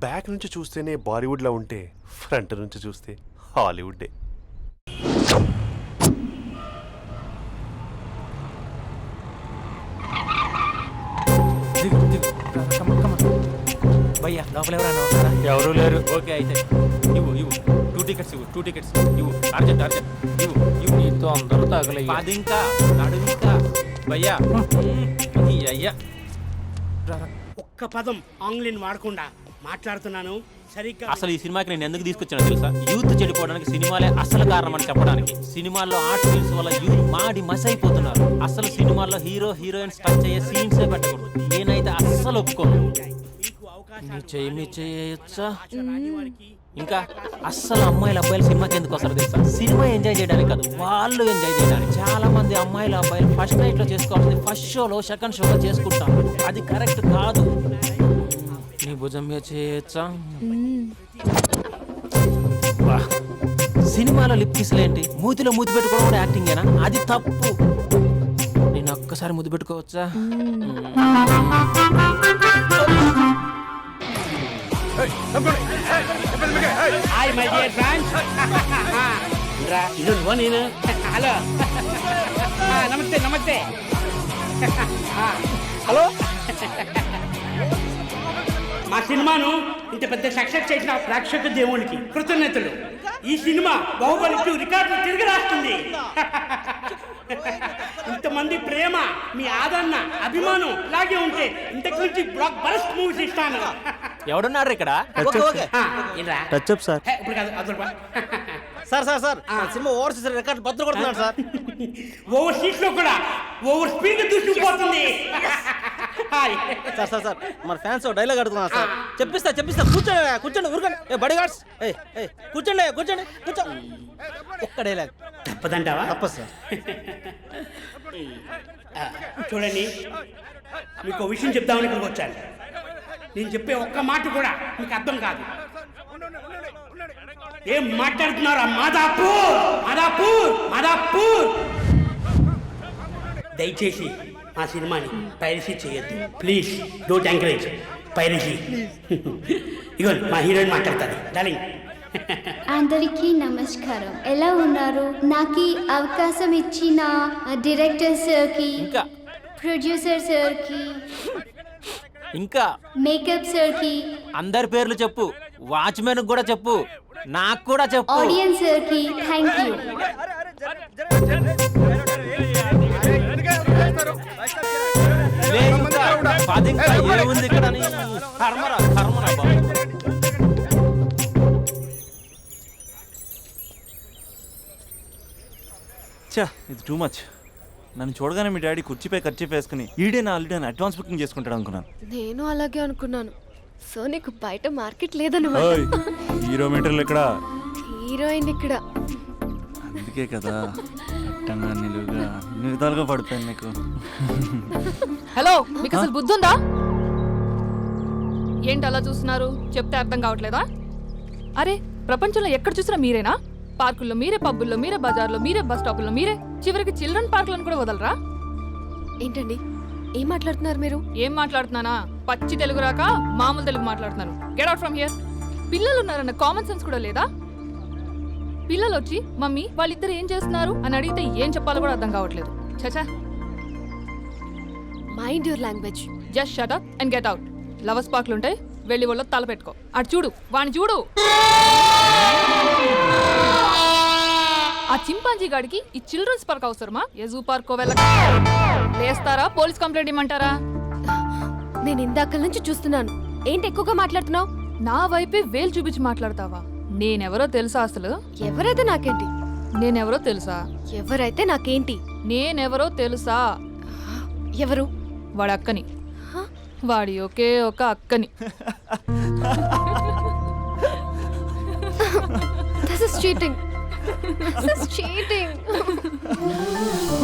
Back నుంచి చూస్తేనే బాలీవుడ్లా ఉంటే ఫ్రంట్ నుంచి చూస్తే హాలీవుడ్డే. భయ్యా లోపల ఎవరైనా ఉన్నారా? ఎవరూ లేరు. ఓకే అయితే ఇవ్వు 2 టికెట్స్ ఇవ్వు 2 టికెట్స్ ఇవ్వు అర్జెంట్ ఇవ్వు నీతో అందరూ తగలయ్యా. అది ఇంకా నడుము ఇంకా భయ్యా ఈ అయ్యా ఒక్క పదం ఆంగ్లీని వాడకుండా మాట్లాడుతున్నాను సరిగ్గా. అసలు ఈ సినిమాకి నేను ఎందుకు తీసుకొచ్చానో తెలుసా? యూత్ చెడిపోవడానికి సినిమాలే అసలు కారణం అని చెప్పడానికి. సినిమాల్లో ఆర్ట్ ఫిల్మ్స్ వల్ల యూత్ మాడి మసైపోతున్నారు. అసలు సినిమాల్లో హీరో హీరోయిన్స్ టచ్ అయ్యే సీన్సే పెట్టకూడదు. నేనైతే అస్సలు ఒప్పుకోను. మీ చేయొచ్చా? ఇంకా అస్సలు అమ్మాయిలు అబ్బాయిలు సినిమాకి ఎందుకు వస్తారు తెలుసా? సినిమా ఎంజాయ్ చేయడానికి కాదు, వాళ్ళు ఎంజాయ్ చేయడానికి. చాలా మంది అమ్మాయిలు అబ్బాయిలు ఫస్ట్ నైట్ లో చేసుకోవాల్సింది ఫస్ట్ షోలో సెకండ్ షోలో చేసుకుంటారు. అది కరెక్ట్ కాదు. నీ భుజం మీద చేయొచ్చా? సినిమాలో లిప్ కిస్లేంటి? మూతిలో మూతి పెట్టుకోవడం కూడా యాక్టింగేనా? అది తప్పు. నేను ఒక్కసారి ముద్దు పెట్టుకోవచ్చా? Hi my dear friends. ఇది నువ్వా నేను? హలో నమస్తే నమస్తే. హలో మా సినిమాను ఇంత పెద్ద సక్సెస్ చేసిన ప్రేక్షక దేవునికి కృతజ్ఞతలు. ఈ సినిమా బాహుబలి 2 రికార్డులు తిరిగి రాస్తుంది. ఇంతమంది ప్రేమ, మీ ఆదరణ, అభిమానం ఇలాగే ఉంటే ఇంతకు నుంచి బ్లాక్ బరస్ట్ మూవీస్ ఇస్తాను. ఎవడున్నారు ఇక్కడ? Touch up sir. ఇప్పుడు కాదు అదొక సార్ సినిమా ఓవర్సీస్ రికార్డ్ బద్దలు కొడుతున్నాడు సార్. ఓవర్ సీట్ లో కూడా ఓవర్ స్పీడ్ దూసుకుపోతుంది. సార్ మన ఫ్యాన్స్ డైలాగ్ అడుగుతున్నారు సార్. చెప్పిస్తా కూర్చోండి ఊరుకోండి. బడి గార్డ్స్ కూర్చోండి ఒక్క డైలాగ్ తప్పదంటావా? తప్పదు సార్. చూడండి, మీకు ఒక విషయం చెప్దామని ఇక్కడికి వచ్చాను. నేను చెప్పే ఒక్క మాట కూడా మీకు అర్థం కాదు. ఏం మాట్లాడుతున్నారా? మాదాపూర్. దయచేసి మా సినిమాని పైరసీ చేయొద్దు ప్లీజ్. Don't encourage piracy. ఇగో మా హీరోయిన్ మాట్లాడతాను. డార్లింగ్. అందరికీ నమస్కారం. ఎలా ఉన్నారు? నాకు ఈ అవకాశం ఇచ్చిన డైరెక్టర్ సార్కి, ఇంకా ప్రొడ్యూసర్ సార్కి, ఇంకా మేకప్ సార్కి, అందరి పేర్లు చెప్పు. వాచ్మెన్ కూడా చెప్పు, నాకు కూడా చెప్పు. ఆడియన్స్ సార్కి థ్యాంక్ యూ. ఏముంది ఇక్కడ? కర్మరా బాబు. ఇది టూ మచ్. నన్ను చూడగానే మీ డాడీ కుర్చీపై ఖర్చు వేసుకుని ఈడే నా ఆల్రెడీ అడ్వాన్స్ బుకింగ్ చేసుకుంటాడు అనుకున్నాను. నేను అలాగే అనుకున్నాను. సో నీకు బయట మార్కెట్ లేదన్నమాట. హీరో మీటర్లు ఇక్కడ, హీరోయిన్ ఇక్కడ. అందుకే కదా అట్టంగా నిలువుగా అన్ని విధాలుగా పడిపోయాను నీకు. హలో, మీకు అసలు బుద్ధి ఉందా? ఏంటి అలా చూస్తున్నారు? చెప్తే అర్థం కావట్లేదా? అరే, ప్రపంచంలో ఎక్కడ చూసినా మీరేనా? పార్కుల్లో మీరే, పబ్బుల్లో మీరే, బజార్లో మీరే, బస్ స్టాపుల్లో మీరే, చివరికి చిల్డ్రన్ పార్కులను కూడా వదలరా? ఏంటండి ఏం మాట్లాడుతున్నారు మీరు? ఏం మాట్లాడుతున్నానా? పచ్చి తెలుగు రాక మామూలు తెలుగు మాట్లాడుతున్నాను. Get out from here. పిల్లలు ఉన్నారన్న కామన్ సెన్స్ కూడా లేదా? పిల్లలు వచ్చి మమ్మీ వాళ్ళిద్దరు ఏం చేస్తున్నారు అని అడిగితే ఏం చెప్పాలో కూడా అర్థం కావట్లేదు. చచా. Mind your language. Just shut up and get out. Lovers పార్క్లు ఉంటాయి, వెళ్ళి వాళ్ళ తల పెట్టుకో. అటు చూడు, వాణ్ణి చూడు. ఆ చింపాంజీ గాడికి ఈ చిల్డ్రన్స్ పార్క్ అవసరమా? ఏ జూ పార్క్ వేస్తారా? పోలీస్ కంప్లైంట్ ఇమ్మంటారా? నేను ఇందాక నుంచి చూస్తున్నాను. ఏంటి ఎక్కువగా మాట్లాడుతున్నావు? నా వైపే వేలు చూపించి మాట్లాడతావా? నేనెవరో తెలుసా? అసలు ఎవరైతే నాకేంటి? నేనెవరో తెలుసా? ఎవరైతే నాకేంటి? నేనెవరో తెలుసా? ఎవరు? వాడి అక్కని. వాడి ఒకే ఒక అక్కని. This is cheating. This is cheating.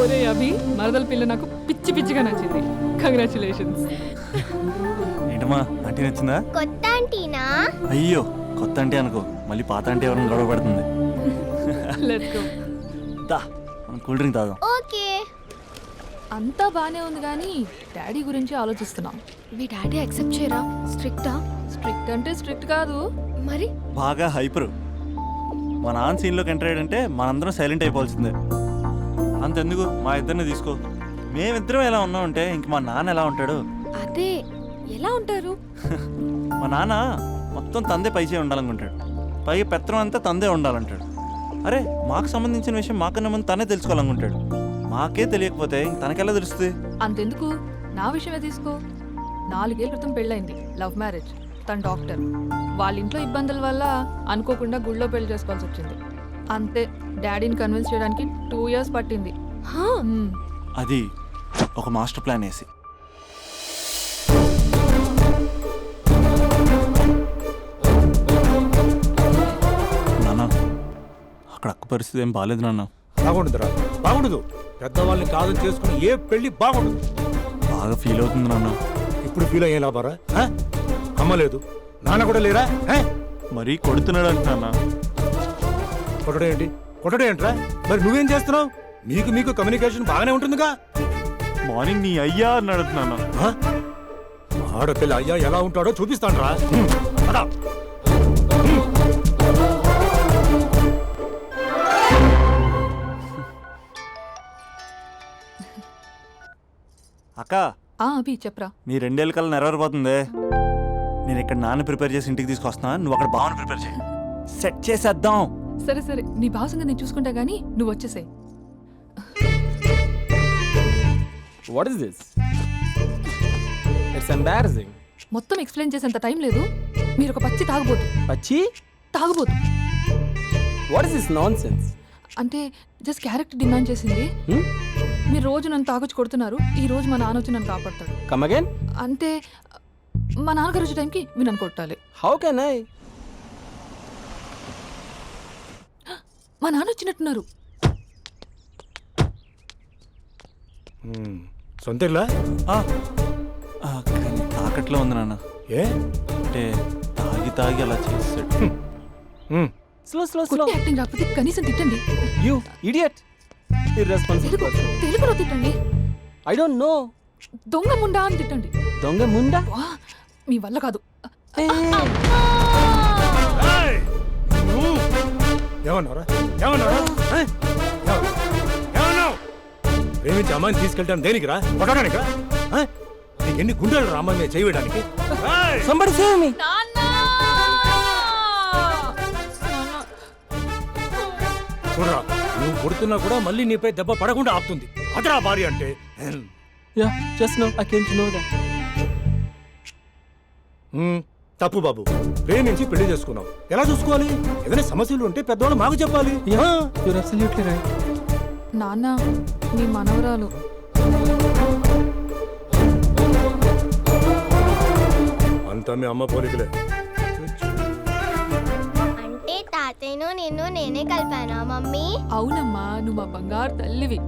ఒరే అభి, మరదల పిల్ల నాకు పిచ్చి పిచ్చిగా నచ్చింది. కంగ్రాచులేషన్స్. ఏంటమ్మా ఆంటీ నచ్చిందా? కొత్త ఆంటీనా? అయ్యో కొత్త అంటే అనుకో, మళ్ళీ పాత అంటే ఎవరైనా గొడవ పడుతుంది. Let's go. దా మనం కూల్ డ్రింక్ తాగాం. ఓకే. అంతా బానే ఉంది కానీ డాడీ గురించి ఆలోచిస్తున్నాం. మీ డాడీ యాక్సెప్ట్ చేయరా? స్ట్రిక్టా? స్ట్రిక్ట్ అంటే స్ట్రిక్ట్ కాదు. మరి బాగా హైపర్. మా నాన్న సీన్లోకి ఎంటర్ అయ్యాడంటే మనందరం సైలెంట్ అయిపోవాల్సిందే. అంతెందుకు మా ఇద్దరిని తీసుకో. మేమిద్దరం ఎలా ఉన్నామంటే ఇంక మా నాన్న ఎలా ఉంటాడు? అదే ఎలా ఉంటారు? మా నాన్న మొత్తం తందే పైచే ఉండాలనుకుంటాడు. పైగా పెత్తనం అంతా తందే ఉండాలంటాడు. అరే మాకు సంబంధించిన విషయం మాకన్నా ముందు తనే తెలుసుకోవాలనుకుంటాడు. మాకే తెలియకపోతే తనకెలా తెలుస్తుంది? అంతెందుకు, నా విషయమే తీసుకో. 4 ఏళ్ల క్రితం పెళ్ళైంది, లవ్ మ్యారేజ్. తన డాక్టర్. వాళ్ళ ఇంట్లో ఇబ్బందుల వల్ల అనుకోకుండా గుళ్ళో పెళ్లి చేసుకోవాల్సి వచ్చింది. అంతే, డాడీని కన్విన్స్ చేయడానికి 2 years పట్టింది. హా, అది ఒక మాస్టర్ ప్లాన్ వేసి. నాన్న అక్కడ అక్క పరిస్థితి ఏం బాగాలేదు నాన్న. బాగుండదురా, బాగుండదు. పెద్దవాళ్ళని కాదు చేసుకుని ఏ పెళ్లి బాగుండదు. బాగా ఫీల్ అవుతుంది నాన్న. ఇప్పుడు ఫీల్ అయ్యే లాభారా? అమ్మ లేదు, నాన్న కూడా లేరా? మరీ కొడుతున్నాడు అంటున్నా. కొట్టడం ఏంటి? కొట్టడం ఏంట్రా? మరి నువ్వేం చేస్తున్నావు? మీకు కమ్యూనికేషన్ బాగానే ఉంటుందిగా. మార్నింగ్ నీ అయ్యా అన్నాడు నాన్న. ఆడపిల్ల అయ్యా ఎలా ఉంటాడో చూపిస్తాను రా. అక్క అభి చెప్పరా. నీ 2 ఏళ్ళ కల్లా నెరవేరిపోతుంది. నేను ఇక్కడ నాన్న ప్రిపేర్ చేసి ఇంటికి తీసుకొస్తున్నా, నువ్వు అక్కడ బావని ప్రిపేర్ చేయి. సెట్ చేసేద్దాం. సరే సరే, నీ భావసంగా నేను చూసుకుంటా గానీ నువ్వు వచ్చేసాయి. What is this? It's embarrassing. మొత్తం ఎక్స్ప్లెయిన్ చేసేంత టైం లేదు. మీరు ఒక పచ్చి తాగబోతు. పచ్చి తాగబోతు వాట్ ఇస్ దిస్ నాన్సెన్స్? అంటే జస్ట్ క్యారెక్టర్ డిమాండ్ చేసింది. మీరు రోజు నన్ను తాగొచ్చి కొడుతున్నారు, ఈ రోజు మా నాన్న వచ్చి నన్ను కాపాడతాడు. Come again. అంటే మా నాన్నగారు వచ్చే టైంకి మీరు నన్ను కొట్టాలి. How can I? మా నాన్న వచ్చినట్టున్నారు. సొంతలా కానీ తాకట్లో ఉంది నాన్న. ఏ అంటే తాగి అలా చేస్తాడు. Slow slow slow. కొట్టి యాక్టింగ్ రాకపోతే కనీసం తిట్టండి. You idiot. Irresponsible person. తెలుగులో తిట్టండి. I don't know. దొంగ ముండా అని తిట్టండి. దొంగ ముండా? వా, మీ వల్ల కాదు. ఏమన్నారా? ప్రేమించి అమ్మాయిని తీసుకెళ్తాను దేనికిరా? కొట్టడానికిరా? నీకు ఎన్ని గుండెలు రా అమ్మాయి మీద చేయడానికి? Somebody save me. చూడరా, నువ్వు కొడుతున్నా కూడా మళ్ళీ నీపై దెబ్బ పడకుండా ఆపుతుంది. అదరా భార్య అంటే. Yeah, just no I came to know that. తప్పు బాబు. ప్రేమించి పెళ్లి చేసుకున్నావు, ఎలా చూసుకోవాలి? ఏదైనా సమస్యలు ఉంటే పెద్దవాళ్ళు మాకు చెప్పాలి. Your absolutely right. నాన్న, మీ మనవరాలు. అంతా మీ అమ్మ పోలికలే. అంటే తాతయ్యను నిన్ను నేనే కలిపానా మమ్మీ? అవునమ్మా, నువ్వు మా బంగారు తల్లివి.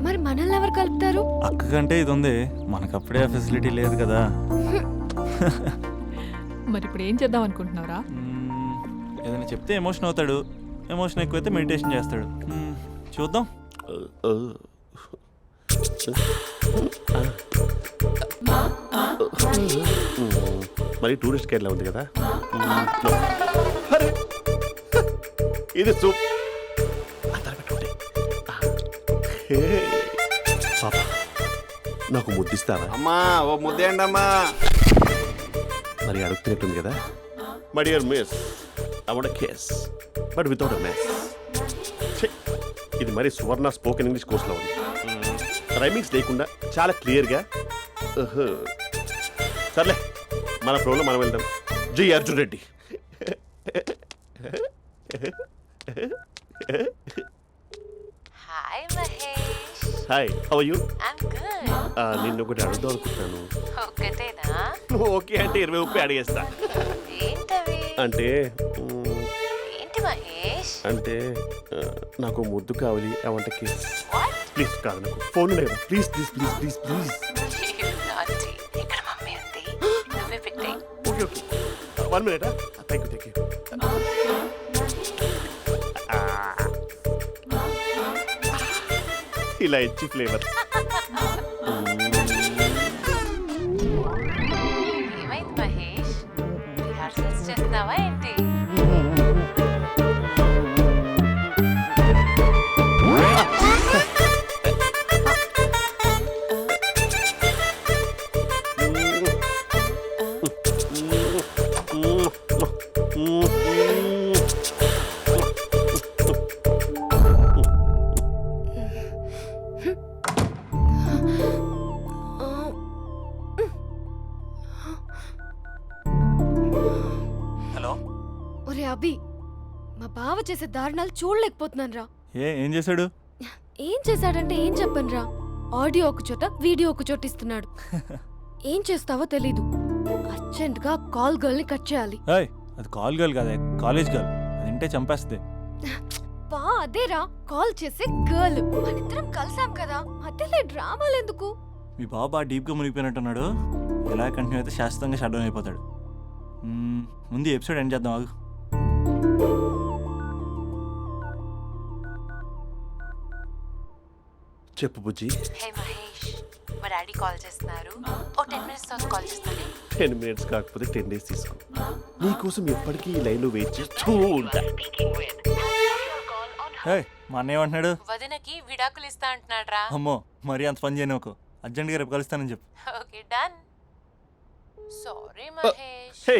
మరి మనల్ని ఎవరు కలుపుతారు? అక్క కంటే ఇది ఉంది, మనకప్పుడే ఆ ఫెసిలిటీ లేదు కదా. మరి ఇప్పుడు ఏం చేద్దాం అనుకుంటున్నారా? ఏదైనా చెప్తే ఎమోషన్ అవుతాడు, ఎమోషన్ ఎక్కువైతే మెడిటేషన్ చేస్తాడు. చూద్దాం. మరి టూరిస్ట్ గైడ్లా ఉంది కదా. ఇది సూప్. పాపా, నాకు ముద్దిస్తావా? అమ్మా ఓ ముద్దేయండి అమ్మా. మరి అడుగుతున్నట్టుంది కదా. My dear miss, I want kiss but without a mess. ఇది మరి సువర్ణ స్పోకెన్ ఇంగ్లీష్ కోర్సులో ఉంది. రైమింగ్స్ లేకుండా చాలా క్లియర్గా. సర్లే, మన ఫ్లోలో మనం వెళ్దాం. జి Arjun Reddy. Hi Mahesh. Hi, how are you? I'm good. నిన్ను ఒకటి అడుగుదాం అనుకుంటున్నాను. ఒక్కటేనా? నువ్వు ఓకే అంటే 20 రూపాయలు అడిగేస్తా. ఏంటవి? అంటే ఏంటి మహేష్? అంటే నాకు ముద్దు కావాలి. I want kiss. What? Please కాదు, నాకు ఫోన్ లేదు. Please please please please please. నాటి ఇక్కడ మమ్మీ ఉంది, నువ్వే పెట్టే. Okay okay, 1 minute. Thank you thank you. ఇలా ఇచ్చి ఫ్లేవర్. ఏమైంది మహేష్? ఒరే అభి, మా బావ చేసే దారుణాలు చూడలేకపోతున్నాను రా. ఏం చేశాడు? ఏం చేశాడంటే ఏం చెప్పనురా. ఆడియో ఒక చోట, వీడియో ఒక చోట ఇస్తున్నాడు. ఏం చేస్తావో తెలీదు. అర్జెంట్ గా కాల్ గర్ల్ ని కట్ చేయాలి. ఏయ్, అది కాల్ గర్ల్ కాదే, కాలేజ్ గర్ల్. అది వింటే చంపేస్తుంది. బా అదేరా, కాల్ చేసే గర్ల్. మనిద్దరం కలిసాం కదా, మధ్యలో డ్రామాలు ఎందుకు? మీ బాబా డీప్గా మునిగిపోయినట్టున్నాడు. ఇలా కంటిన్యూ అయితే శాశ్వతంగా షట్ డౌన్ అయిపోతాడు. ముందు ఎపిసోడ్ ఎండ్ చేద్దాం, ఆగు. చెప్పు బుజ్జి. హే మహేష్, మా డాడీ కాల్ చేస్తున్నారు. ఓ 10 minutes తర్వాత కాల్ చేస్తాను. 10 minutes కాకపోతే 10 days తీసుకో. నీకోసం ఎప్పటికీ ఈ లైన్లో వెయిట్ చేస్తూ ఉంటా. ఏయ్, మా అన్నయ్య ఏమంటున్నాడు? వదినకి విడాకులు ఇస్తా అంటున్నాడు రా. అమ్మో, మరీ అంత పని చేయను. ఒక అర్జెంట్గా రేపు కలుస్తానని చెప్పు. Okay done. సారీ మహేష్. హే,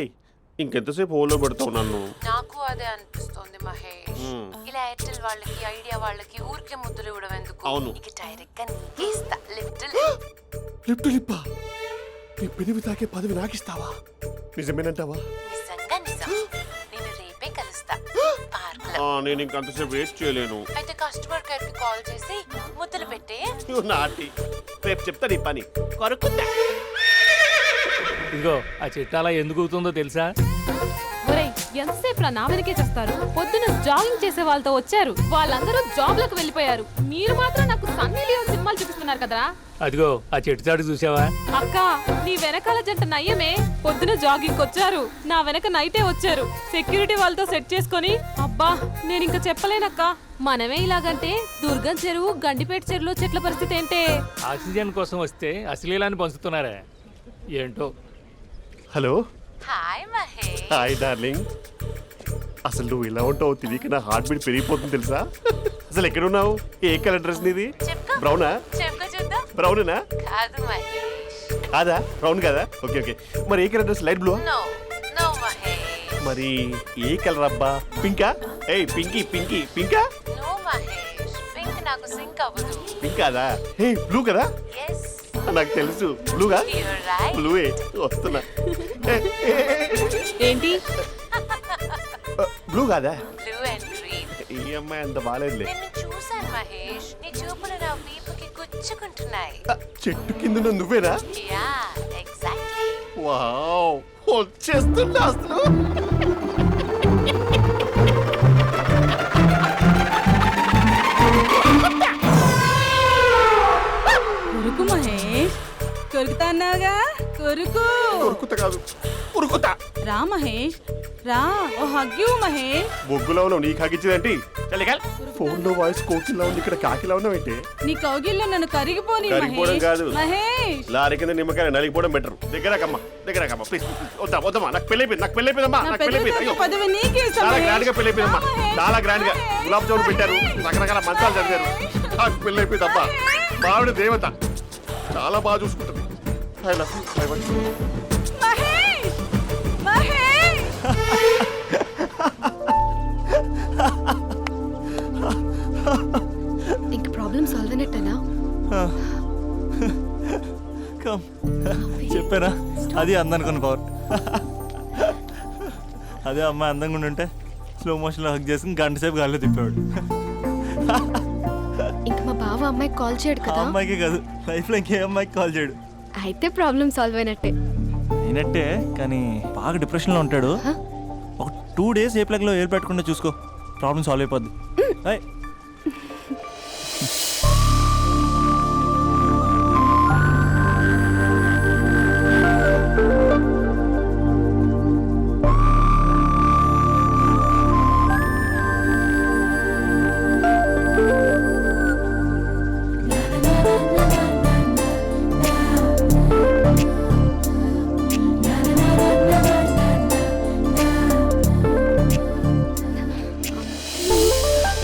ఇంకెంతసేపు హోల్లో పెడతావు నన్ను? నాకు అదే అనిపిస్తుంది మహేష్. ఇలా ఎయిర్టెల్ వాళ్ళకి, ఐడియా వాళ్ళకి ఊరికే ముద్దులు ఇవ్వడం ఎందుకు? అవును. ఇక డైరెక్ట్ గా నీకే ఇస్తా. లిఫ్ట్ లిప్పా, నీ పెనివి తాకే పదవి నాకిస్తావా? నిజమేనంటావా? నిజంగా నిజం. నేను రేపే కలుస్తా పార్క్ లో. నేను ఇంకంతసేపు వెయిట్ చేయలేను. అయితే కస్టమర్ కేర్ కి కాల్ చేసి ముద్దులు పెట్టే. నాటి రేపు చెప్తా నీ పని. కొరుకుందా? ఇదిగో ఆ చెట్టు అలా ఎందుకు అవుతుందో తెలుసా? ఒరేయ్, ఎంతసేపు నా వెనకే చేస్తారు? పొద్దున జాగింగ్ చేసే వాళ్ళతో వచ్చారు, వాళ్ళందరూ జాబ్ లకు వెళ్ళిపోయారు. మీరు మాత్రం నాకు సన్నీ లియోన్ సినిమాలు చూపిస్తున్నారు కదరా. అదిగో ఆ చెట్టు చాటు చూసావా? అక్క, నీ వెనకాల జంట నయ్యమే. పొద్దున జాగింగ్ వచ్చారు, నా వెనక నైటే వచ్చారు. సెక్యూరిటీ వాళ్ళతో సెట్ చేసుకొని, అబ్బా నేను ఇంకా చెప్పలేనక్క. మనమే ఇలాగంటే దుర్గం చెరువు, గండిపేట చెరువులో చెట్ల పరిస్థితి ఏంటే? ఆక్సిజన్ కోసం వస్తే అశ్లీలాన్ని పంచుతున్నారా ఏంటో. Hello. Hi Mahesh. Hi darling. అసలు నువ్వు ఇలా ఉంటావు తెలియక నా హార్ట్ బీట్ పెరిగిపోతుంది తెలుసా? అసలు ఎక్కడున్నావు? ఏ కలర్ డ్రెస్ నీది? బ్రౌనా? చెప్పుకో చూద్దాం. బ్రౌనేనా? కాదు మహేష్. కాదా? బ్రౌన్ కదా? Okay okay. మరి ఏ colour dress? Light blue? No no Mahesh. మరి ఏ కలర్ అబ్బా? పింకా? ఏయ్ పింకీ పింకీ పింకా? నో మహేష్, పింక్ నాకు సింక్ అవ్వదు. పింక్ కాదా? ఏ బ్లూ కదా? ఎస్, నాకు తెలుసు. బ్లూగా? You're right. బ్లూవే వస్తున్నా. ఏంటి? బ్లూ కాదా? Blue and green. ఈ అమ్మాయి అంత బాగాలేదులే. నిన్ను చూశాను మహేష్, నీ చూపులు నా వీపుకి గుచ్చుకుంటున్నాయి. చెట్టు కింద నువ్వేనా? Yeah exactly. వావ్, వచ్చేస్తున్నా అసలు. కొరుకు మహేష్, కొరుకుతా అన్నావుగా, కొరుకు. ఉరుకుతా కాదు, ఉరుకుతా. రా మహేష్, రా. ఓ హగ్గు మహేష్. బొగ్గులో ఉన్నావు, నీకు హగిచ్చిందేంటి? ఫోన్ లో వాయిస్ కోకిలా ఉంది, ఇక్కడ కాకిలా ఉన్నావేంటి? నీ కౌగిల్లో నన్ను కరిగిపోని కరిగిపోవడం కాదు, మహేష్. లారీ కింద నిమ్మకాయ నలిగిపోవడం బెటర్. దగ్గరకమ్మా, దగ్గరకమ్మా ప్లీజ్. వద్దా వద్దమ్మా, నాకు పెళ్ళైపోయింది, నాకు పెళ్ళైపోయిందమ్మా, నాకు పెళ్ళైపోయింది. అయ్యో, పదవి నీకే ఇస్తా చాలా మహేష్. గ్రాండ్ గా పెళ్ళైపోయిందమ్మా, చాలా గ్రాండ్ గా. గులాబ్ జామున్ పెట్టారు, రకరకాల మంచాలు చదివారు. నాకు పెళ్ళైపోయిందమ్మా. మావిడ దేవత, చాలా బాగా చూసుకుంటుంది. I love you, I want you. Mahesh, Mahesh. ఇంక ప్రాబ్లం సాల్వ్ అయినట్టేనా? కమ్, చెప్పానా? అది అందనుకున్న పవర్. అదే అమ్మాయి అందంగా ఉండుంటే స్లో మోషన్లో హక్ చేసుకుని గంట సేపు గాల్లో తిప్పేవాడు. ఇంక మా బావ అమ్మాయికి కాల్ చేయడు ఆ కదా? అమ్మాయికి కాదు, లైఫ్లో ఇంకే అమ్మాయికి కాల్ చేయడు. అయితే ప్రాబ్లం సాల్వ్ అయినట్టే. అయినట్టే, కానీ బాగా డిప్రెషన్లో ఉంటాడు. ఒక 2 days ఏ ప్లగ్లో ఎయిర్ పెట్టకుండా చూసుకో, ప్రాబ్లం సాల్వ్ అయిపోద్ది. ఏయ్,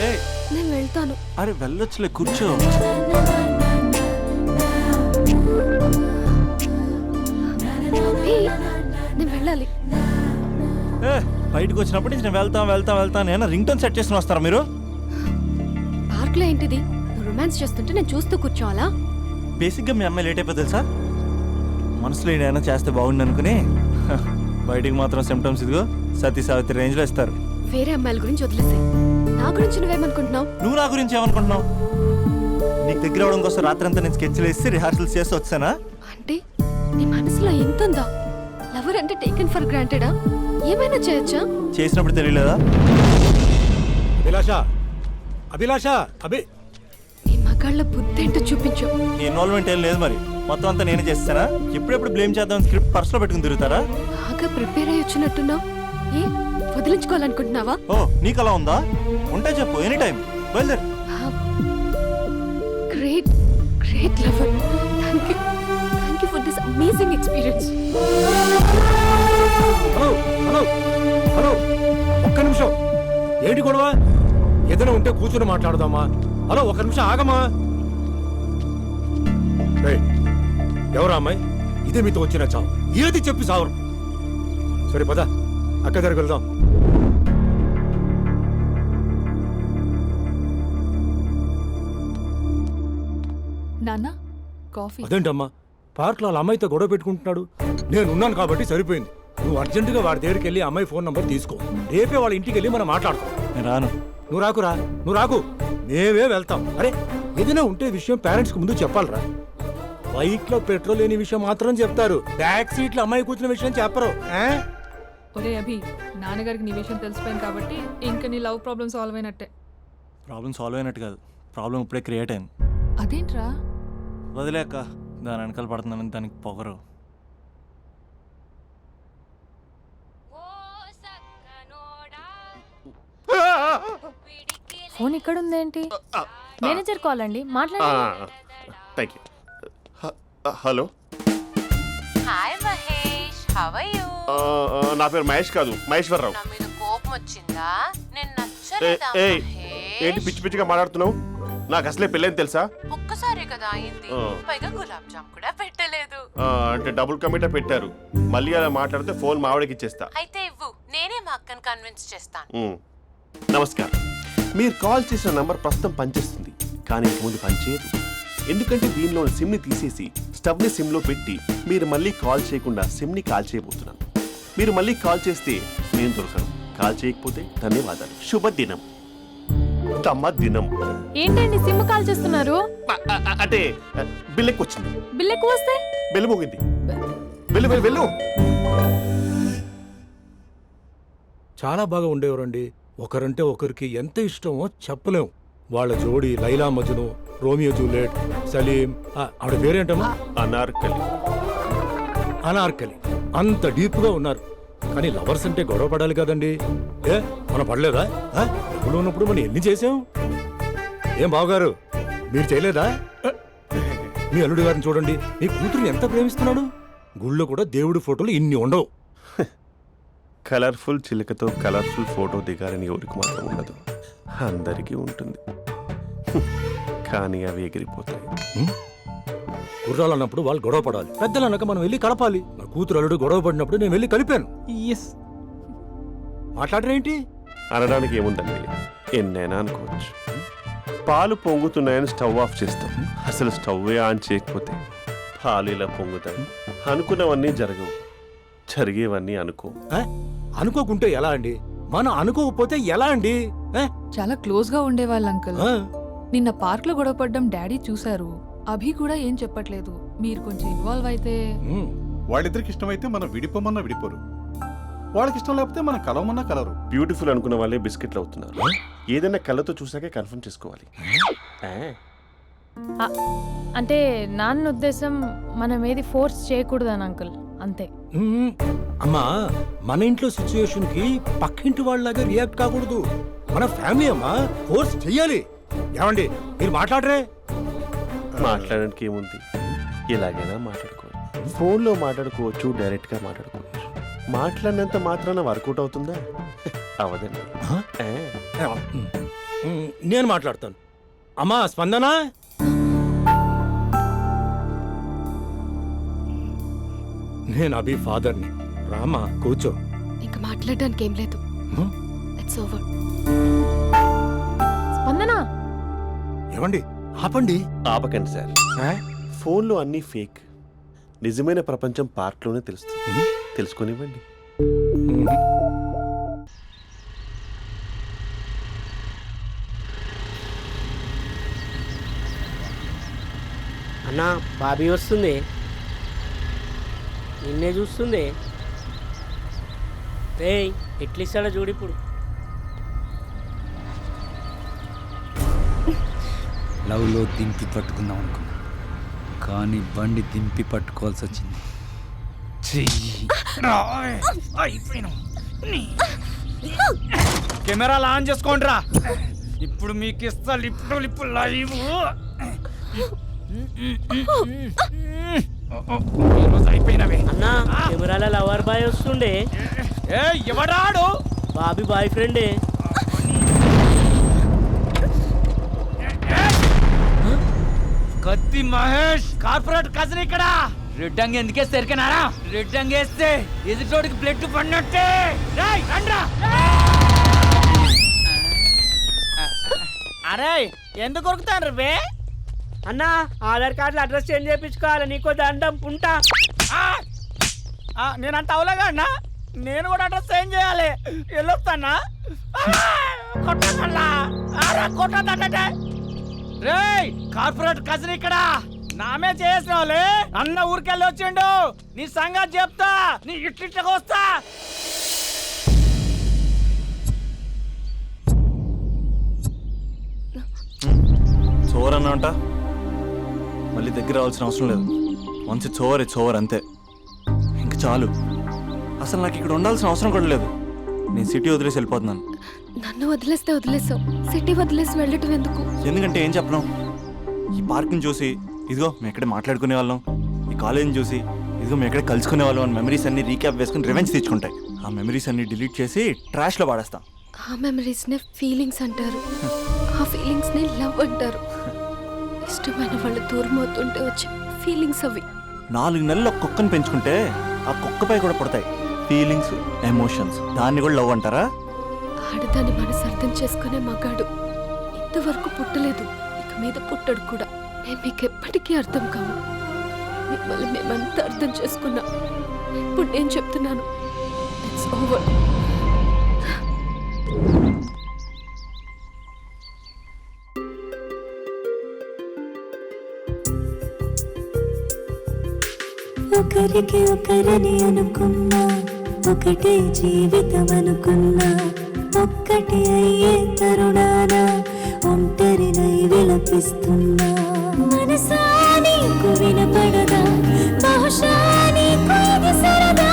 ఏయ్, నేను వెళ్తాను. అరే వెళ్ళొచ్చులే, కూర్చో. అభి, నేను వెళ్ళాలి. బయటకు వచ్చినప్పుడు నుంచి నేను వెళ్తాను నేను రింగ్ టోన్ సెట్ చేసుకుని వస్తారా మీరు? పార్క్ లో ఏంటిది? నువ్వు రొమాన్స్ చేస్తుంటే నేను చూస్తూ కూర్చోవాలా? బేసిక్గా మీ అమ్మాయి లేట్ అయిపోతుంది తెలుసా? మనసులో ఏదైనా చేస్తే బాగుండు అనుకుని బయటికి మాత్రం సిమ్టమ్స్ ఇదిగో సతీ సావిత్రి రేంజ్లో ఇస్తారు. వేరే అమ్మాయిల గురించి వదిలేసే, నా గురించి నువ్వేమనుకుంటున్నావు? నువ్వు నా గురించి ఏమనుకుంటున్నావు? నీకు దగ్గర అవడం కోసం రాత్రంతా నేను స్కెచ్లు వేసి రిహార్సల్స్ చేసి వచ్చానా? అంటే నీ మనసులో ఎంత ఉందా? లవర్ అంటే టేకెన్ ఫర్ గ్రాంటెడా? ఏమైనా చేయొచ్చా? చేసినప్పుడు తెలియలేదా? అభిలాష నీ మగాళ్ళ బుద్ధి ఏంటో చూపించు. నీ ఇన్వాల్వ్మెంట్ ఏం లేదు మరి, మొత్తం అంతా నేనే చేస్తానా? ఎప్పుడెప్పుడు బ్లేమ్ చేద్దాం స్క్రిప్ట్ పర్సులో పెట్టుకుని తిరుగుతారా? బాగా ప్రిపేర్ అయ్యి వచ్చినట్టున్నావు. ఏ వదిలించుకోవాలనుకుంటున్నావా? ఓ నీకు అలా ఉందా? ఉంటే చెప్పు, ఎనీ టైం బయలుదేరు. Great great lover. Thank you for this amazing experience. Hello hello hello, ఒక్క నిమిషం. ఏంటి గొడవ? ఏదైనా ఉంటే కూర్చొని మాట్లాడదామా? హలో, ఒక్క నిమిషం ఆగమా. ఎవరా అమ్మాయి? ఇదే మీతో వచ్చిన చావు. ఏది చెప్పి సావరు. సరే పద, అక్క దగ్గరికి వెళ్దాం. నాన్న కాఫీ. అదేంటమ్మా, పార్క్లో వాళ్ళ అమ్మాయితో గొడవ పెట్టుకుంటున్నాడు. నేను ఉన్నాను కాబట్టి సరిపోయింది. నువ్వు అర్జెంటుగా వాడి దగ్గరికి వెళ్ళి అమ్మాయి ఫోన్ నంబర్ తీసుకో. రేపే వాళ్ళ ఇంటికి వెళ్ళి మనం మాట్లాడుకో. నేను రాను. నువ్వు రాకురా, నువ్వు రాకు, మేమే వెళ్తాం. అరే ఏదైనా ఉంటే విషయం పేరెంట్స్కి ముందు చెప్పాలరా. బైక్ లో పెట్రోల్ లేని విషయం మాత్రం చెప్తారు, బ్యాక్ సీట్ లో అమ్మాయి కూర్చున్న విషయం చెప్పరు. ఒరే అభి, నాన్నగారికి నీ విషయం తెలిసిపోయింది కాబట్టి ఇంకా నీ లవ్ ప్రాబ్లమ్ సాల్వ్ అయినట్టే. ప్రాబ్లం సాల్వ్ అయినట్టు కాదు, ప్రాబ్లం ఇప్పుడే క్రియేట్ అయింది. అదేంట్రా? వదిలేక దాని వెనకాల పడుతున్నానని దానికి పొగరు. ఫోన్ ఇక్కడ ఉందేంటి? మేనేజర్ కాల్ అండి, మాట్లాడండి. Thank you. Hello, hi Mahesh, how are you? నా పేరు మహేష్ కాదు, మహేశ్వరరావు. నా మీద కోపం వచ్చిందా? నేను నచ్చలేదా ఏంటి పిచ్చి పిచ్చిగా మాట్లాడుతున్నావు? నాకు అసలే పెళ్ళని తెలుసా? ఒక్కసారి కదా అయింది, పైగా గులాబ్ జామ్ కూడా పెట్టలేదు. అంటే డబుల్ కమిటా పెట్టారు. మళ్ళీ అలా మాట్లాడితే ఫోన్ మావిడకి ఇచ్చేస్తా. అయితే ఇవ్వు, నేనే మా అక్కని కన్విన్స్ చేస్తాను. నమస్కారం. మీరు కాల్ చేసిన నంబర్ ప్రస్తుతం పనిచేస్తుంది, కానీ ఇంక ముందు పనిచేయదు. ఎందుకంటే దీనిలో సిమ్ని తీసేసి స్టవ్ని సిమ్లో పెట్టి మీరు మళ్ళీ కాల్ చేయకుండా సిమ్ని కాల్ చేయబోతున్నాను. మీరు మళ్ళీ కాల్ చేస్తే నేను దొరకను, కాల్ చేయకపోతే ధన్యవాదాలు. శుభదినం. తమ దినం. ఏంటండి సిమ్ కాల్ చేస్తున్నారు? అంటే బిల్ ఎక్కువ వచ్చింది. బిల్ ఎక్కువ వస్తే? బెల్లు మోగింది. వెళ్ళు వెళ్ళు వెళ్ళు. చాలా బాగా ఉండేవారండి. ఒకరంటే ఒకరికి ఎంత ఇష్టమో చెప్పలేం. వాళ్ళ జోడి లైలా మజ్ను, రోమియో జూలియట్, సలీం, ఆవిడ పేరేంటమ్మా? అనార్కలి. అనార్కలి. అంత డీప్ గా ఉన్నారు. కానీ లవర్స్ అంటే గొడవ పడాలి కదండి. ఏ మనం పడలేదా? డబ్బులు ఉన్నప్పుడు మనం ఎన్ని చేసాం? ఏం బావగారు, మీరు చేయలేదా? మీ అల్లుడి గారిని చూడండి, మీ కూతురుని ఎంత ప్రేమిస్తున్నాడు. గుళ్ళో కూడా దేవుడి ఫోటోలు ఇన్ని ఉండవు. కలర్ఫుల్ చిలుకతో కలర్ఫుల్ ఫోటో దిగాలని ఎవరికి మాత్రం ఉండదు, అందరికీ ఉంటుంది. కానీ అవి ఎగిరిపోతాయి. గుర్రాలు అన్నప్పుడు వాళ్ళు గొడవ పడాలి, పెద్దలు అన్నాక మనం వెళ్ళి కలపాలి. నా కూతురు అల్లుడు గొడవ పడినప్పుడు నేను వెళ్ళి కలిపాను. మాట్లాడరేంటి? అనడానికి ఏముందండి, ఎన్నైనా అనుకోవచ్చు. పాలు పొంగుతున్నాయని స్టవ్ ఆఫ్ చేస్తాం, అసలు స్టవ్వే ఆన్ చేయకపోతే పాలు ఇలా పొంగుతాయి. అనుకున్నవన్నీ జరగవు, జరిగేవన్నీ అనుకో. అనుకోకుంటే ఎలా అండి? మనం అనుకోకపోతే ఎలా అండి? చాలా క్లోజ్ గా ఉండేవాళ్ళు అంకుల్. నిన్న పార్క్ లో గొడవ పడ్డం డాడీ చూశారు. అభి కూడా ఏం చెప్పట్లేదు. మీరు కొంచెం ఇన్వాల్వ్ అయితే. వాళ్ళిద్దరికి ఇష్టమైతే మనం విడిపోమన్నా విడిపోరు, వాళ్ళకి ఇష్టం లేకపోతే మనం కలవమన్నా కలరు. బ్యూటిఫుల్ అనుకున్న వాళ్ళే బిస్కెట్లు అవుతున్నారు. ఏదైనా కళ్ళతో చూసాకే కన్ఫర్మ్ చేసుకోవాలి. అంటే నాన్న ఉద్దేశం మనం ఏది ఫోర్స్ చేయకూడదని అంకుల్, అంతే. అమ్మా, మన ఇంట్లో సిచ్యుయేషన్ కి పక్కింటి వాళ్ళలాగా రియాక్ట్ కాకూడదు. మన ఫ్యామిలీ అమ్మా, ఫోర్స్ చెయ్యాలి. ఏమండి మీరు మాట్లాడరే? మాట్లాడడానికి ఏముంది, ఎలాగైనా మాట్లాడుకోవచ్చు. ఫోన్లో మాట్లాడుకోవచ్చు, డైరెక్ట్గా మాట్లాడుకోవచ్చు. మాట్లాడినంత మాత్రాన వర్కౌట్ అవుతుందా? అవదండి. నేను మాట్లాడతాను. అమ్మా స్పందన, నేను అభి ఫాదర్ని. రామా కూర్చో. ఇంకా మాట్లాడడానికి ఏం లేదు. It's over. స్పందన, ఏమండి ఆపండి. ఆపకండి సార్, ఫోన్లో అన్నీ ఫేక్. నిజమైన ప్రపంచం పార్క్లోనే తెలుస్తుంది. తెలుసుకొనివ్వండి. బాబీ వస్తుంది, నిన్నే చూస్తుంది. రేయ్ ఎట్లిస్తాడో చూడు ఇప్పుడు. లవ్లో దింపి పట్టుకుందాం అనుకున్నా, కానీ బండి దింపి పట్టుకోవాల్సి వచ్చింది. కెమెరాలు ఆన్ చేసుకోండి రా, ఇప్పుడు మీకు ఇస్తా లిప్పు లైవ్. అయిపోయినవే అన్నా, కెమెరాల లవర్ బాయ్ వస్తుండే. ఎవడాడు? బాబీ బాయ్ ఫ్రెండే. కత్తి మహేష్ కార్పొరేట్ కజన్ ఇక్కడ. రెడ్ అంగి ఎందుకేస్తే ఎరికనారా? రెడ్ అంగి వేస్తే ఎదుటోడికి బ్లడ్ పడినట్టే. రండ్రా. అరే ఎందుకు కొరుకుతాను రే? అన్నా, ఆధార్ కార్డులో అడ్రస్ చేంజ్ చేయించుకోవాలి, నీకో దండం ఉంటా. నేనంత అవలేగా అన్నా, నేను కూడా అడ్రస్ చేంజ్ చేయాలి. వెళ్ళొస్తానా? కొట్టదంటే రేయ్ కార్పొరేట్ కజన్ ఇక్కడ. నామే చేసిన వాళ్ళే అన్న ఊరికెళ్ళి వచ్చిండు. నీ సంగతి చెప్తా, నీ ఇట్లిట్లకి వస్తా. చోర్ అన్నా అంట, మళ్ళీ దగ్గర రావాల్సిన అవసరం లేదు. వన్స్ ఇట్స్ ఓవర్ అంతే, ఇంక చాలు. అసలు నాకు ఇక్కడ ఉండాల్సిన అవసరం కూడా లేదు. నేను సిటీ వదిలేసి వెళ్ళిపోతున్నాను. నన్ను వదిలేస్తే వదిలేసావు, సిటీ వదిలేసి వెళ్ళటం ఎందుకు? ఎందుకంటే ఏం చెప్పను, ఈ పార్క్ని చూసి ఇదిగో మేము ఎక్కడే మాట్లాడుకునే వాళ్ళం, ఈ కాలేజ్ని చూసి ఇదిగో మేము ఎక్కడే కలుసుకునే వాళ్ళం అని మెమరీస్ అన్ని రీక్యాప్ వేసుకుని రివెంజ్ తెచ్చుకుంటాయి. ఆ మెమరీస్ అన్ని డిలీట్ చేసి ట్రాష్లో పాడేస్తాం. ఆ మెమరీస్నే ఫీలింగ్స్ అంటారు, ఆ ఫీలింగ్స్నే లవ్ అంటారు. ఇష్టమైన వాళ్ళు దూరం అవుతుంటే వచ్చే ఫీలింగ్స్ అవి. 4 నెలలు ఒక కుక్కను పెంచుకుంటే ఆ కుక్కపై కూడా పడతాయి ఫీలింగ్స్, ఎమోషన్స్. దాన్ని కూడా లవ్ అంటారా? ఆడదాన్ని మనసు అర్థం చేసుకునే మగాడు ఇంతవరకు పుట్టలేదు, ఇక మీద పుట్టడు కూడా. మేము మీకు ఎప్పటికీ అర్థం కాము. మిమ్మల్ని మేమంతా అర్థం చేసుకున్నా. ఇప్పుడు నేను చెప్తున్నాను, ఇట్స్ ఓవర్. ఒకరికి ఒకరని అనుకున్నా, ఒకటే జీవితం అనుకున్నా, ఒక్కటి అయ్యే తరుణాన ఒంటరినై విలపిస్తున్నా. మనసా నీకు వినపడదా? బహుశా నీకు ఇది సరదా.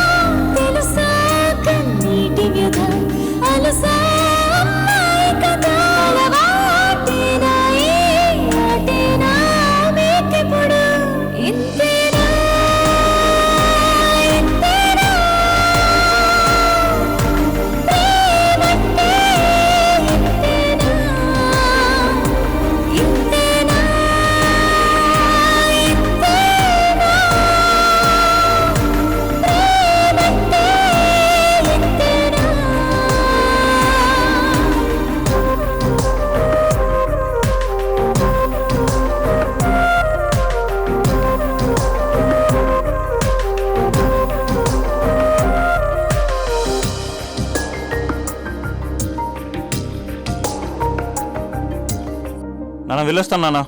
తెలుసా కన్నీటి వ్యధ, అలసా అమ్మాయి కదా. అలవాటేనా ఈ ఆటేనా మీకిప్పుడు? ఇంతేనా ఇంతేనా ప్రేమంటే? ఇంతేనా ఇంతేనా ఇంతేనా ప్రేమంటే? ఇంతేనా? నాన్న వెళ్ళొస్తాను నాన్న.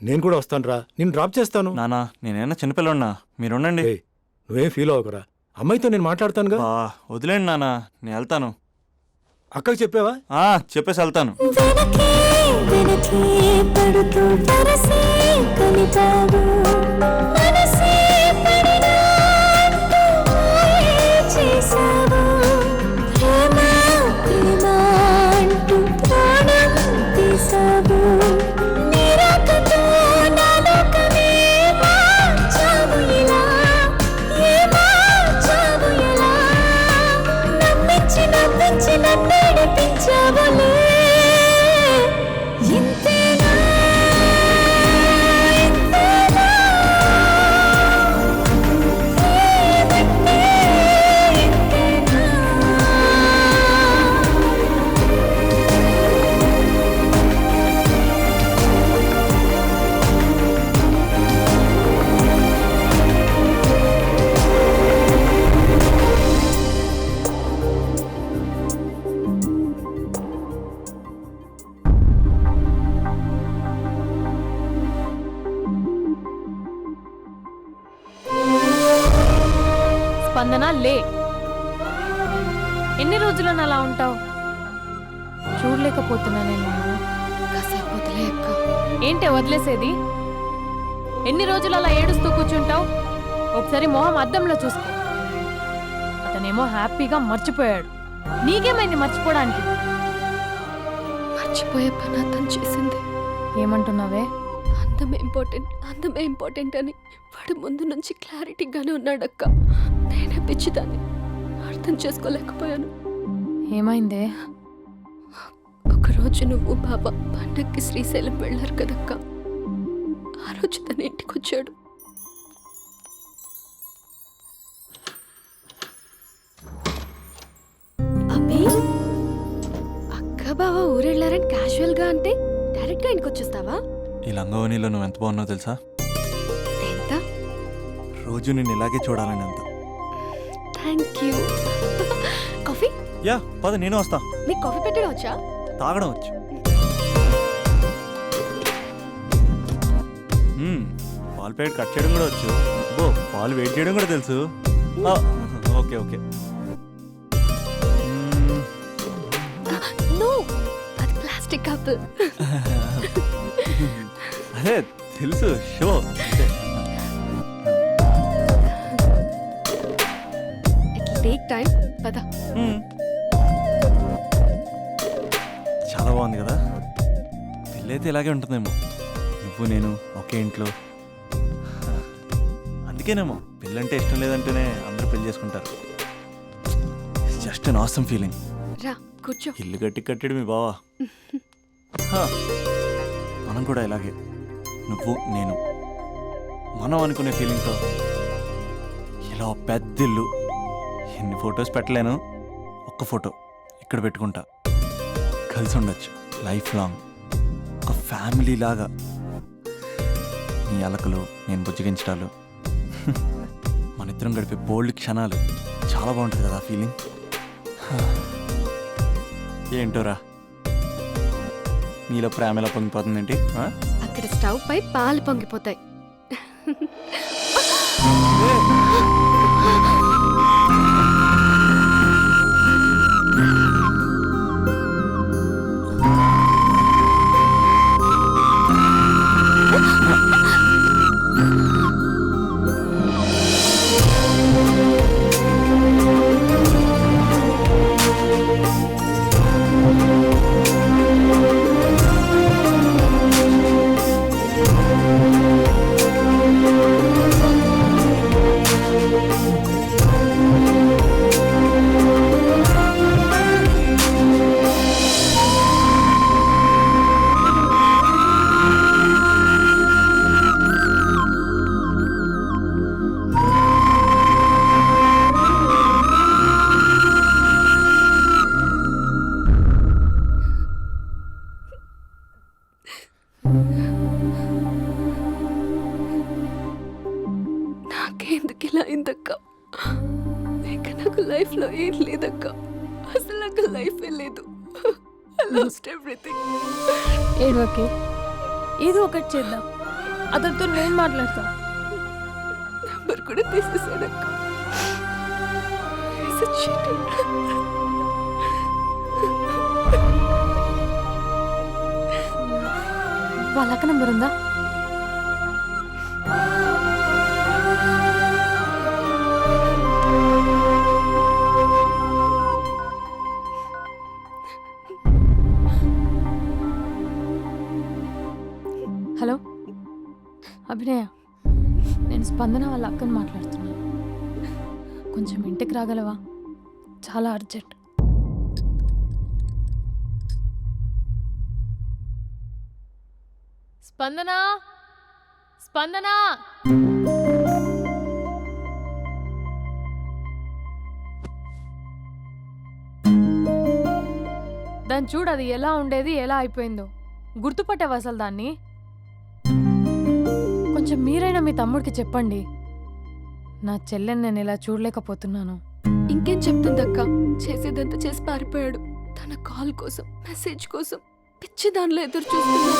నేను కూడా వస్తాను రా, నేను డ్రాప్ చేస్తాను. నాన్న నేనైనా చిన్నపిల్లన్నా, మీరు ఉండండి. ఏయ్, నువ్వేం ఫీల్ అవ్వకురా, అమ్మాయితో నేను మాట్లాడతానుగా. వదిలేండి నాన్న, నేను వెళ్తాను. అక్కకి చెప్పావా? చెప్పేసి వెళ్తాను. వెనకే వెనకే పడుతూ తరసే కలిపావు. మనసే పడినా అంటూ మాయే చేశావు. ప్రేమ ప్రేమ అంటూ ప్రాణం తీసావు. నిరాకతో నా లోకమే మార్చావు ఇలా. ఏ మార్చావు ఎలా? నమ్మించి నమ్మించి నన్ను నడిపించావులే. ఇంతేనా ఇంతేనా ఎన్ని రోజులను అలా ఉంటావు? చూడలేకపోతున్నా నేను. కాసేపు వదిలే అక్క. ఏంటే వదిలేసేది? ఎన్ని రోజులు అలా ఏడుస్తూ కూర్చుంటావు? ఒకసారి మొహం అద్దంలో చూసుకో. అతనేమో హ్యాపీగా మర్చిపోయాడు. నీకేమైంది మర్చిపోవడానికి? మర్చిపోయే పని అతను చేసింది. ఏమంటున్నావే? అందమే ఇంపార్టెంట్ అని వాడు ముందు నుంచి క్లారిటీగానే ఉన్నాడక్క. నేనే పిచ్చిదాన్ని అర్థం చేసుకోలేకపోయాను. ఏమైందే? ఒకరోజు నువ్వు బాబా పండక్కి శ్రీశైలం వెళ్ళారు కదక్క. ఆ రోజు తన ఇంటికి వచ్చాడు. అబ్బి, అక్క బావ ఊరెళ్ళారని క్యాజువల్ గా అంటే డైరెక్ట్ గా ఇంటికి వచ్చేస్తావా? ఈ లంగవనిలో నువ్వు ఎంత బాగున్నావు తెలుసా? ఎంత? రోజు నేను ఇలాగే చూడాలని అంత. Thank you. కాఫీ? యా పద, నేను వస్తా. నీకు కాఫీ పెట్టడం వచ్చా? తాగడం వచ్చు. పాలు ప్యాకెట్ కట్ చేయడం కూడా వచ్చు. అబ్బో, పాలు వెయిట్ చేయడం కూడా తెలుసు. Okay okay. నో, అది ప్లాస్టిక్ కప్. అదే తెలుసు, షో. It take time. పద. చాలా బాగుంది కదా. పెళ్ళైతే ఇలాగే ఉంటుందేమో, నువ్వు నేను ఒకే ఇంట్లో. అందుకేనేమో పెళ్ళంటే ఇష్టం లేదంటేనే అందరూ పెళ్లి చేసుకుంటారు. Just an awesome feeling. రా కూర్చో. ఇల్లు కట్టాడు మీ బావా. మనం కూడా ఇలాగే, నువ్వు నేను, మనం అనుకునే ఫీలింగ్తో ఇలా పెద్ద ఇల్లు. ఎన్ని ఫొటోస్ పెట్టలేను, ఒక్క ఫోటో ఇక్కడ పెట్టుకుంటా. కలిసి ఉండొచ్చు లైఫ్ లాంగ్, ఒక ఫ్యామిలీ లాగా. నీ అలకలు, నేను బుజ్జగించడాలు, మన ఇద్దరం గడిపే బోల్డ్ క్షణాలు. చాలా బాగుంటుంది కదా ఫీలింగ్. ఏంటోరా, నీలో ప్రేమ ఎలా పొంగిపోతుందేంటి? అక్కడ స్టవ్ పై పాలు పొంగిపోతాయి. నాకెందుకు ఇలా అయిందక్క? ఇక నాకు లైఫ్లో ఏం లేదక్క. అసలు నాకు లైఫే లేదు. I lost everything. ఏడవకే, ఏదో ఒకటి చేద్దాం. అతనితో నేను మాట్లాడతా. నంబర్ కూడా తీసేసాడక్క. He's a cheater. వాళ్ళ అక్క నంబర్ ఉందా? హలో అభినయ, నేను స్పందన వాళ్ళ అక్కని మాట్లాడుతున్నాను. కొంచెం ఇంటికి రాగలవా? చాలా అర్జెంట్. స్పందన, స్పందన. దాన్ని చూడు, అది ఎలా ఉండేది ఎలా అయిపోయిందో. గుర్తుపట్టావు అసలు దాన్ని? కొంచెం మీరైనా మీ తమ్ముడికి చెప్పండి. నా చెల్లెని నేను ఇలా చూడలేకపోతున్నాను. ఇంకేం చెప్తుందక్క? చేసేదంతా చేసి పారిపోయాడు. తన కాల్ కోసం, మెసేజ్ కోసం పిచ్చి దానిలో ఎదురు చూస్తున్నాడు.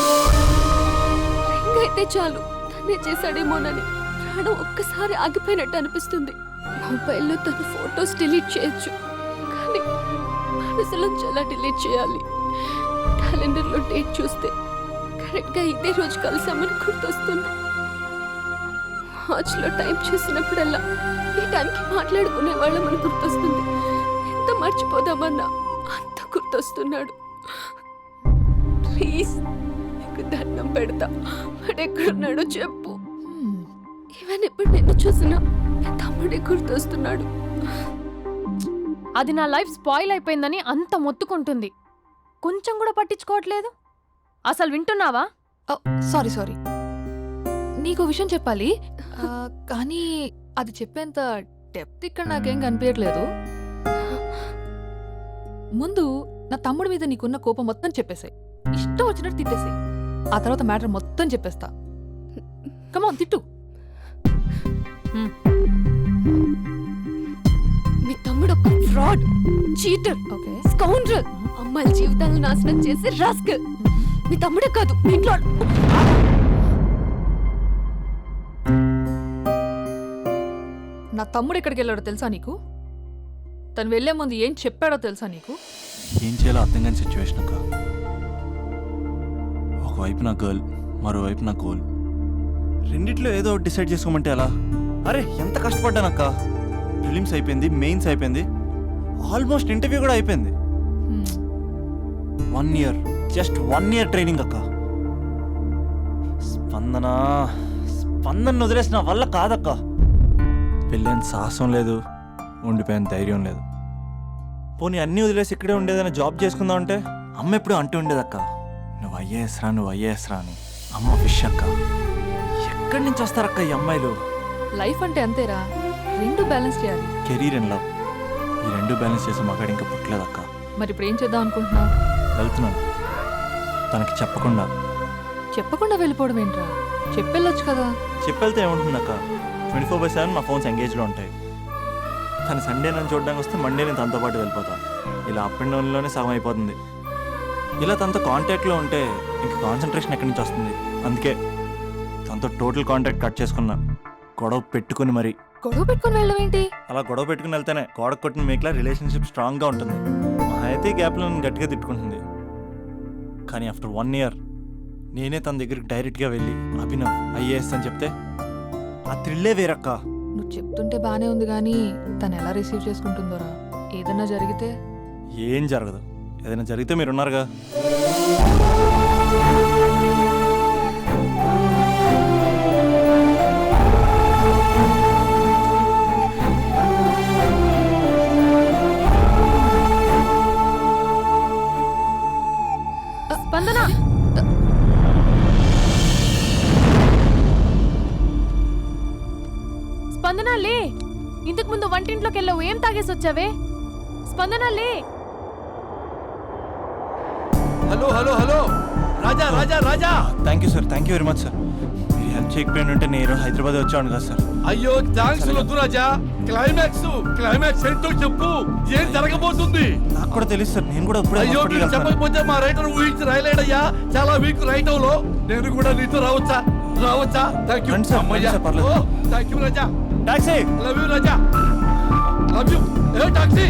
రింగ్ అయితే చాలు తనే చేశాడేమోనని ప్రాణం ఒక్కసారి ఆగిపోయినట్టు అనిపిస్తుంది. మొబైల్లో తన ఫొటోస్ డిలీట్ చేయొచ్చు, కానీ మనసులోంచి ఎలా డిలీట్ చేయాలి? క్యాలెండర్లో డేట్ చూస్తే కరెక్ట్గా ఇదే రోజు కలిసామని గుర్తొస్తుంది. వాచ్లో టైం చూసినప్పుడల్లా ఈ టైంకి మాట్లాడుకునే వాళ్ళమని గుర్తొస్తుంది. ఎంత మర్చిపోదామన్నా అంత గుర్తొస్తున్నాడు. ప్లీజ్ నీకు దండం పెడతా, వాడు ఎక్కడున్నాడో చెప్పు. ఈవెన్ ఇప్పుడు నిన్ను చూసినా తమ్ముడే గుర్తొస్తున్నాడు. అది నా లైఫ్ స్పాయిల్ అయిపోయిందని అంత మొత్తుకుంటుంది. కొంచెం కూడా పట్టించుకోవట్లేదు. అసలు వింటున్నావా? సారీ నీకు విషయం చెప్పాలి, కానీ అది చెప్పేంత డెప్త్ ఇక్కడ నాకేం కనిపించట్లేదు. ముందు నా తమ్ముడి మీద నీకున్న కోపం మొత్తం చెప్పేసాయి, ఇష్టం వచ్చినట్టు తిట్టేసాయి. ఆ తర్వాత మ్యాటర్ మొత్తం చెప్పేస్తా. కమాన్ తిట్టు. మీ తమ్ముడు ఒక ఫ్రాడ్, చీటర్, స్కౌండ్రల్, అమ్మాయిల జీవితాలను నాశనం చేసి రాస్కల్. మీ తమ్ముడే కాదు, మీ ఇంట్లో నా తమ్ముడు ఎక్కడికి వెళ్ళాడో తెలుసా నీకు? తను వెళ్లే ముందు ఏం చెప్పాడో తెలుసా నీకు? ఏం చేయాలో అర్థం కాని సిచ్యువేషన్ అక్క. ఒకవైపు నా గర్ల్, మరోవైపు నా గోల్. రెండిట్లో ఏదో ఒకటి డిసైడ్ చేసుకోమంటే ఎలా? అరే ఎంత కష్టపడ్డానక్క. ఫిలిమ్స్ అయిపోయింది, మెయిన్స్ అయిపోయింది, ఆల్మోస్ట్ ఇంటర్వ్యూ కూడా అయిపోయింది. 1 year, జస్ట్ 1 year ట్రైనింగ్ అక్క. స్పందన వదిలేసిన వల్ల కాదక్క. పెళ్ళైన సాహసం లేదు, ఉండిపోయిన ధైర్యం లేదు. పోనీ అన్నీ వదిలేసి ఇక్కడే ఉండేదైనా జాబ్ చేసుకుందాం అంటే అమ్మ ఎప్పుడు అంటూ ఉండేదక్క, నువ్వు ఐఏఎస్ రా అని. అమ్మ ఫిష్ అక్క. ఎక్కడి నుంచి వస్తారక్క ఈ అమ్మాయిలు? లైఫ్ అంటే అంతేరా, రెండు బ్యాలెన్స్ చేయాలి. కెరీర్ అండ్ లవ్, ఈ రెండు బ్యాలెన్స్ చేసే మగాడు ఇంకా పుట్టలేదక్క. మరి ఇప్పుడు ఏం చేద్దాం అనుకుంటున్నావు? వెళ్తున్నాను, తనకి చెప్పకుండా వెళ్ళిపోవడం ఏంట్రా? చెప్పెళ్ళొచ్చు కదా. చెప్పెళ్తే ఏముంటుందక్క, 24/7 మా ఫోన్స్ ఎంగేజ్లో ఉంటాయి. తను సండే నన్ను చూడడానికి వస్తే మండే నేను తనతో పాటు వెళ్ళిపోతాను. ఇలా అప్ అండ్ డౌన్లోనే సగం అయిపోతుంది. ఇలా తనతో కాంటాక్ట్లో ఉంటే ఇంక కాన్సన్ట్రేషన్ ఎక్కడి నుంచి వస్తుంది? అందుకే తనతో టోటల్ కాంటాక్ట్ కట్ చేసుకున్నా. గొడవ పెట్టుకుని వెళ్ళడం ఏంటి? అలా గొడవ పెట్టుకుని వెళ్తేనే గోడ కొట్టిన మేకలా రిలేషన్షిప్ స్ట్రాంగ్గా ఉంటుంది. మా అయితే గ్యాప్లో నన్ను గట్టిగా తిట్టుకుంటుంది. కానీ ఆఫ్టర్ 1 year నేనే తన దగ్గరికి డైరెక్ట్గా వెళ్ళి అభినవ్ ఐఏఎస్ అని చెప్తే ఆ థ్రిల్లే వేరక్క. నువ్వు చెప్తుంటే బానే ఉంది, కానీ తను ఎలా రిసీవ్ చేసుకుంటుందోరా? ఏదన్నా జరిగితే? ఏం జరగదు. ఏదైనా జరిగితే మీరున్నారుగా. స్పందన, స్పందన లే. ఇంతకు ముందు వంటింట్లోకి వెళ్ళావు, ఏం తాగేసి వచ్చావే? స్పందన లే. Hello Raja. Thank you sir, thank you very much sir. మీరు హెల్ప్ చేయకపోయినంటే నేను హైదరాబాద్ వచ్చాను కదా సార్. అయ్యో థ్యాంక్స్ వద్దు రాజా. క్లైమాక్స్ ఏంటో చెప్పు, ఏం జరగబోతుంది? నాకు కూడా తెలుసు సార్, నేను కూడా అయ్యో మీరు చెప్పకపోతే మా రైటర్ ఊహించి రాయలేడయ్యా. చాలా వీక్ రైటవ్ లో నేను కూడా నీతో రావచ్చా? Thank you. Thank you Raja. Taxi. Love you Raja, love you. ఏ టాక్సీ.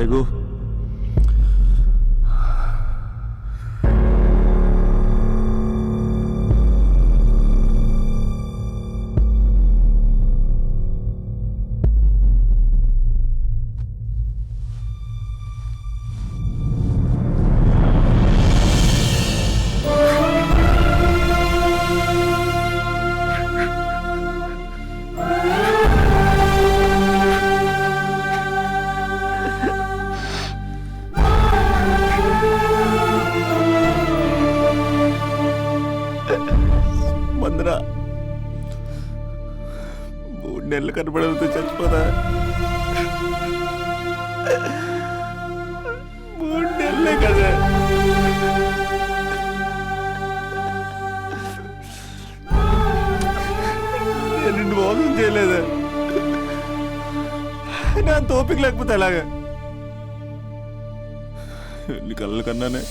లెగు. వందన 3 నెలలు కనపడకపోతే చచ్చిపోతా. 3 నెలలే కదా. నేను నిన్ను మోసం చేయలేదా? నా అంత ఓపిక లేకపోతే ఎలాగా? ఎన్ని కళ్ళ కన్నానే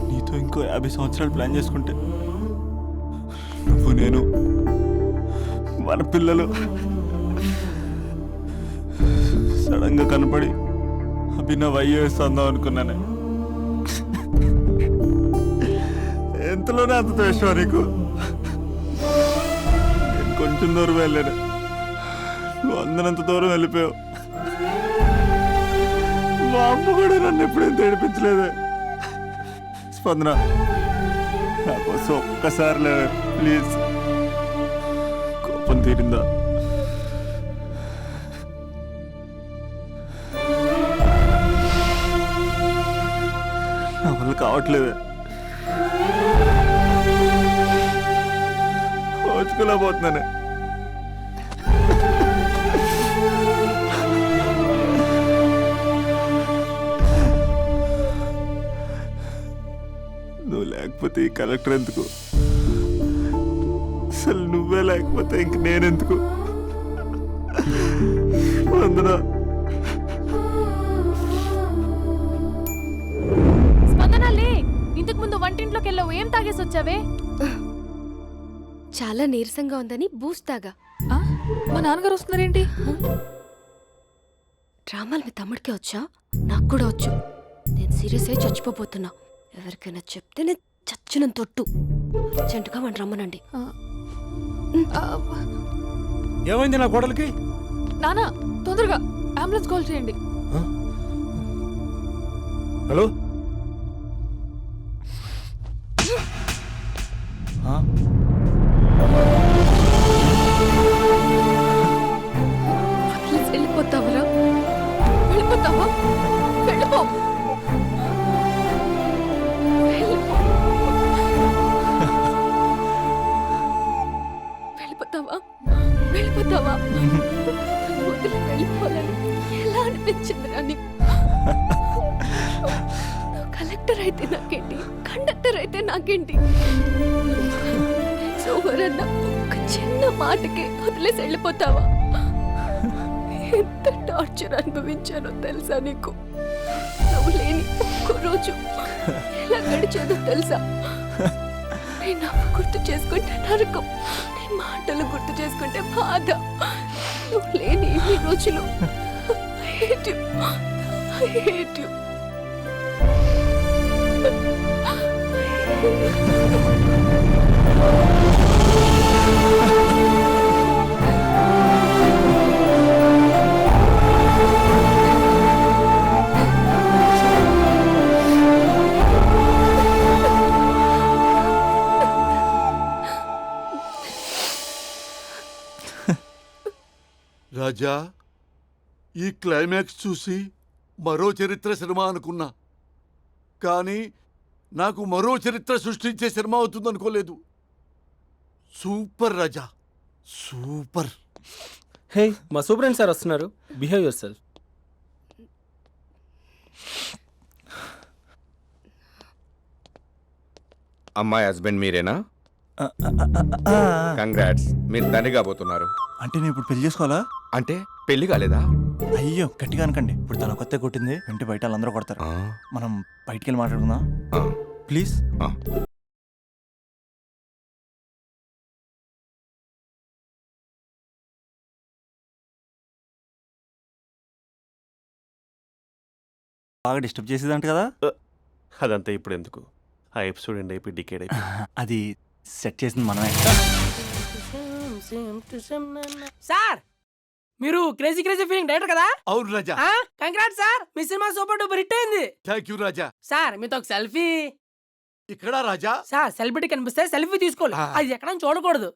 నీతో ఇంకో 50 సంవత్సరాలు ప్లాన్ చేసుకుంటే నువ్వు నేను మన పిల్లలు సడన్ గా కనపడి అభినవ్ ఐఏఎస్ అందాం అనుకున్నానే. ఎంతలోనే అంత ద్వేషం నీకు. నేను కొంచెం దూరం వెళ్ళాను, నువ్వు అందనంత దూరం వెళ్ళిపోయావు. మా అమ్మ కూడా నన్ను ఎప్పుడేం తేడిపించలేదే. స్పందన, నా కోసం ఒక్కసారి లేవే ప్లీజ్. కోపం తీరిందా? నా వల్ల కావట్లేదే. ఓచుకోలేకపోతున్నానే. నువ్వు లేకపోతే ఈ కలెక్టర్ ఎందుకు? అసలు నువ్వే లేకపోతే ఇంక నేనెందుకు? వందన, స్పందన లే. ఇంతకు ముందు వంటింట్లోకి వెళ్ళావు, ఏం తాగేసి వచ్చావే? చాలా నీరసంగా ఉందని బూస్ట్ తాగా. మా నాన్నగారు వస్తున్నారేంటి? డ్రామాలు మీ తమ్ముడికే వచ్చా? నాకు కూడా వచ్చు. నేను సీరియస్ అయి చచ్చిపోతున్నా. ఎవరికైనా చెప్తే నేను చచ్చిన తొట్టు. అర్జెంటుగా మన రమ్మనండి. ఏమైంది నా కోడలికి? నానా, తొందరగా అంబులెన్స్ కాల్ చేయండి. హలో, వెళ్ళిపోతావరా? వెళ్ళిపోతావా? వెళ్ళిపో. వెళ్ళిపోతావా? వెళ్ళిపోతావా? వదిలి వెళ్ళిపోవాలని ఎలా అనిపించిందిరా నీకు? కలెక్టర్ అయితే నాకేంటి, కండక్టర్ అయితే నాకేంటి? సోమరన్న ఒక చిన్న మాటకి వదిలేసి వెళ్ళిపోతావా? ఎంత టార్చర్ అనుభవించానో తెలుసా నీకు? నువ్వు లేని ఒక్కో రోజు ఎలా గడిచేదో తెలుసా? నీ నవ్వు గుర్తు చేసుకుంటే నరకం, నీ మాటలు గుర్తు చేసుకుంటే బాధ. నువ్వు లేని ఈ రోజులు I hate you. I hate you. రాజా, ఈ క్లైమాక్స్ చూసి మరో చరిత్ర సినిమా అనుకున్నా, కానీ నాకు మరో చరిత్ర సృష్టించే సినిమా అవుతుందనుకోలేదు. సూపర్ రాజా, సూపర్. హే, మా సూపరింటెండెంట్ సార్ వస్తున్నారు. Behave your self. అమ్మాయి హస్బెండ్ మీరేనా? కంగ్రాట్స్, మీరు తండ్రి కాబోతున్నారు. అంటే నేను ఇప్పుడు పెళ్లి చేసుకోవాలా? అంటే పెళ్లి కాలేదా? అయ్యో, గట్టిగా అనకండి. ఇప్పుడు తన కొత్త కొట్టింది ఇంటి బయట వాళ్ళందరూ కొడతారు. మనం బయటికి వెళ్ళి మాట్లాడుకుందాం ప్లీజ్. బాగా డిస్టర్బ్ చేసేదంట కదా. అదంతా ఇప్పుడు ఎందుకు, ఆ ఎపిసోడ్ ఎండ్ అయిపోయి డికేడ్ అయిపోయి. అది సెట్ చేసింది మనమే. సార్ మీరు క్రేజీ క్రేజీ ఫీలింగ్ డైరెక్టర్ కదా? అవును రాజా. కంగ్రాట్స్ సార్, మీ సినిమా సూపర్ డూపర్ హిట్ అయింది. Thank you Raja. సార్ మీతో ఒక సెల్ఫీ. ఇక్కడ రాజా. సార్ సెలబ్రిటీ కనిపిస్తే సెల్ఫీ తీసుకోవాలి, అది ఎక్కడ చూడకూడదు.